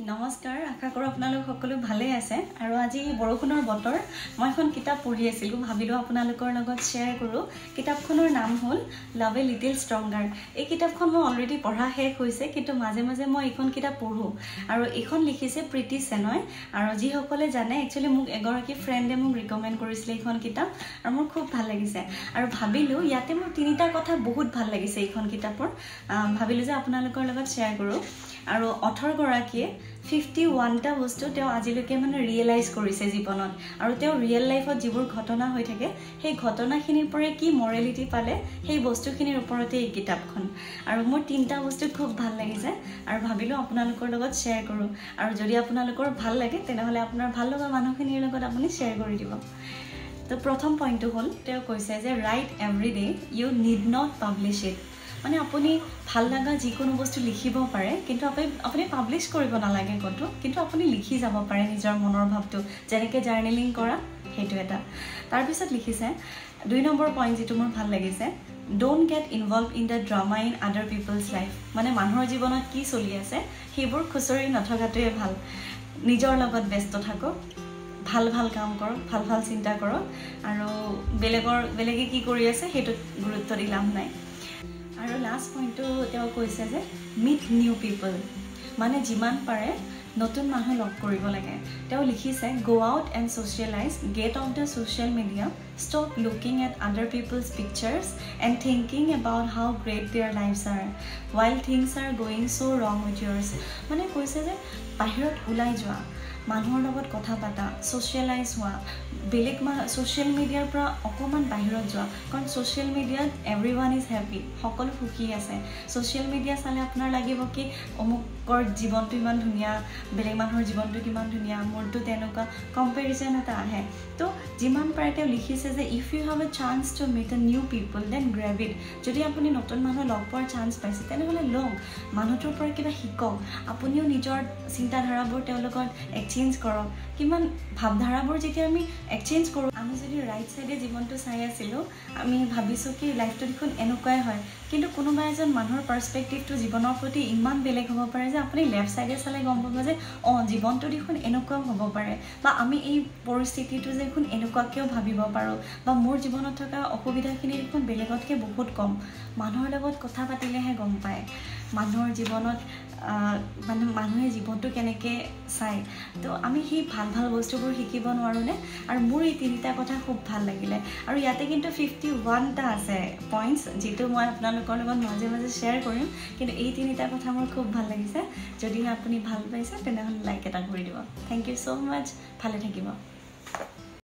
নমস্কাৰ আশা কৰো আপোনালোক সকলো ভালে আছে আৰু আজি বৰষুণৰ বতৰ মই এখন কিতাপ পঢ়ি আছিলো ভাবিলো আপোনালোকৰ লগত শেয়াৰ কৰো কিতাপখনৰ নাম হ'ল লাভ এ লিটল ষ্ট্ৰংগাৰ এই কিতাপখন মই অলৰেডি পঢ়া শেষ হৈছে কিন্তু মাজে মাজে মই এইখন কিতাপ পঢ়ো আৰু এইখন লিখিছে প্ৰীতি সেনয় আৰু যি সকলে জানে একচুয়ালি মোক এগৰাকী ফ্ৰেণ্ডে মোক ৰিকমেন্ড কৰিছিল এইখন কিতাপ আৰু মোৰ খুব ভাল লাগিছে আৰু ভাবিলো ইয়াতে মোৰ তিনিটা কথা বহুত ভাল লাগিছে এইখন কিতাপৰ ভাবিলো যে আপোনালোকৰ লগত শেয়াৰ কৰো আৰু অথৰ গৰাকীয়ে 51টা বস্তু তেওঁ আজিলৈকে মানে ৰিয়েলাইজ কৰিছে জীৱনত আৰু তেওঁ ৰিয়েল লাইফত যিবোৰ ঘটনা হৈ থাকে সেই ঘটনাখিনিৰ পৰা কি মৰেলিটি পালে সেই বস্তুখিনিৰ ওপৰতে এই কিতাপখন আৰু মোৰ তিনিটা বস্তু খুব ভাল লাগিছে আৰু ভাবিলো আপোনালোকৰ লগত শেয়াৰ কৰো আৰু যদি আপোনালোকৰ ভাল লাগে তেনেহলে আপোনাৰ ভাল লগা মানুহখিনিৰ লগত আপুনি শেয়াৰ কৰি দিব তো প্ৰথম পইণ্টটো হ'ল তেওঁ কৈছে যে right every day you need not publish it মানে আপুনি ভাল লাগা যিকোনো বস্তু লিখিব পাৰে কিন্তু আপুনি পাব্লিছ কৰিব নালাগে কতো কিন্তু আপুনি লিখি যাব পাৰে নিজৰ মনৰ ভাৱটো যেনেকৈ জাৰ্নেলিং কৰা হেতু এটা তাৰ পিছত লিখিছে 2 নম্বৰ পইণ্ট যেটো মোৰ ভাল লাগিছে don't get involve in the drama in আদাৰ পিপলছ লাইফ মানে মানুহৰ জীৱনত কি চলি আছে সেইবোৰ খুচৰি নথকাটোৱে ভাল নিজৰ লগত ব্যস্ত থাকক ভাল ভাল কাম কৰক ভাল ভাল চিন্তা কৰক আৰু বেলেগে কি কৰি আছে হেতু গুৰুত্ব দি লাভ নাই আৰু লাষ্ট পইণ্টটো তেওঁ কৈছে যে মিট নিউ পিপল মানে যিমান পাৰে নতুন মানুহ লগ কৰিব লাগে তেওঁ লিখিছে go out and socialise get off the social media stop looking at other people's pictures and thinking about how great their lives are while things are going so' wrong with years মানে কৈছে যে বাহিৰত ওলাই যোৱা মানুহৰ লগত কথা পাতা ছ'চিয়েলাইজ হোৱা বেলেগ ছ'চিয়েল মিডিয়াৰ পৰা অকণমান বাহিৰত যোৱা কাৰণ ছ'চিয়েল মিডিয়াত এভৰিৱান ইজ হেপী সকলো সুখী আছে ছ'চিয়েল মিডিয়া চালে আপোনাৰ লাগিব কি অমুকৰ জীৱনটো ইমান ধুনীয়া বেলেগ মানুহৰ জীৱনটো কিমান ধুনীয়া মোৰটো তেনেকুৱা কম্পেৰিজন এটা আহে তো যিমান পাৰে তেওঁ লিখিছে যে if you have a chance to meet a new people then grab it যদি আপুনি নতুন মানুহ লগ পোৱাৰ চান্স পাইছে তেনেহ'লে লওক মানুহটোৰ পৰা কিবা শিকক আপুনিও নিজৰ চিন্তাধাৰাবোৰ তেওঁৰ লগত এক্সচেঞ্জ কৰক কিমান ভাৱধাৰাবোৰ যেতিয়া আমি এক্সচেঞ্জ কৰোঁ আমি যদি ৰাইট চাইডে জীৱনটো চাই আছিলোঁ আমি ভাবিছোঁ কি লাইফটো দেখোন এনেকুৱাই হয় কিন্তু কোনোবা এজন মানুহৰ পাৰ্চপেক্টিভটো জীৱনৰ প্ৰতি ইমান বেলেগ হ'ব পাৰে যে আপুনি লেফ্ট চাইডে চালে গম পাব যে জীৱনটো দেখোন এনেকুৱাও হ'ব পাৰে বা আমি এই পৰিস্থিতিটো যে দেখোন এনেকুৱাকৈও ভাবিব পাৰোঁ বা মোৰ জীৱনত থকা অসুবিধাখিনি দেখোন বেলেগতকৈ বহুত কম মানুহৰ লগত কথা পাতিলেহে গম পায় মানুহৰ জীৱনত মানে মানুহে জীৱনটো কেনেকৈ চায় তো আমি সেই ভাল ভাল বস্তুবোৰ শিকিব নোৱাৰোঁনে আৰু মোৰ এই তিনিটা কথা খুব ভাল লাগিলে আৰু ইয়াতে কিন্তু 51টা আছে পইণ্টছ যিটো মই আপোনালোকৰ লগত মাজে মাজে শ্বেয়াৰ কৰিম কিন্তু এই তিনিটা কথা মোৰ খুব ভাল লাগিছে যদিহে আপুনি ভাল পাইছে তেনেহ'লে লাইক এটা কৰি দিব থেংক ইউ ছ' মাছ ভালে থাকিব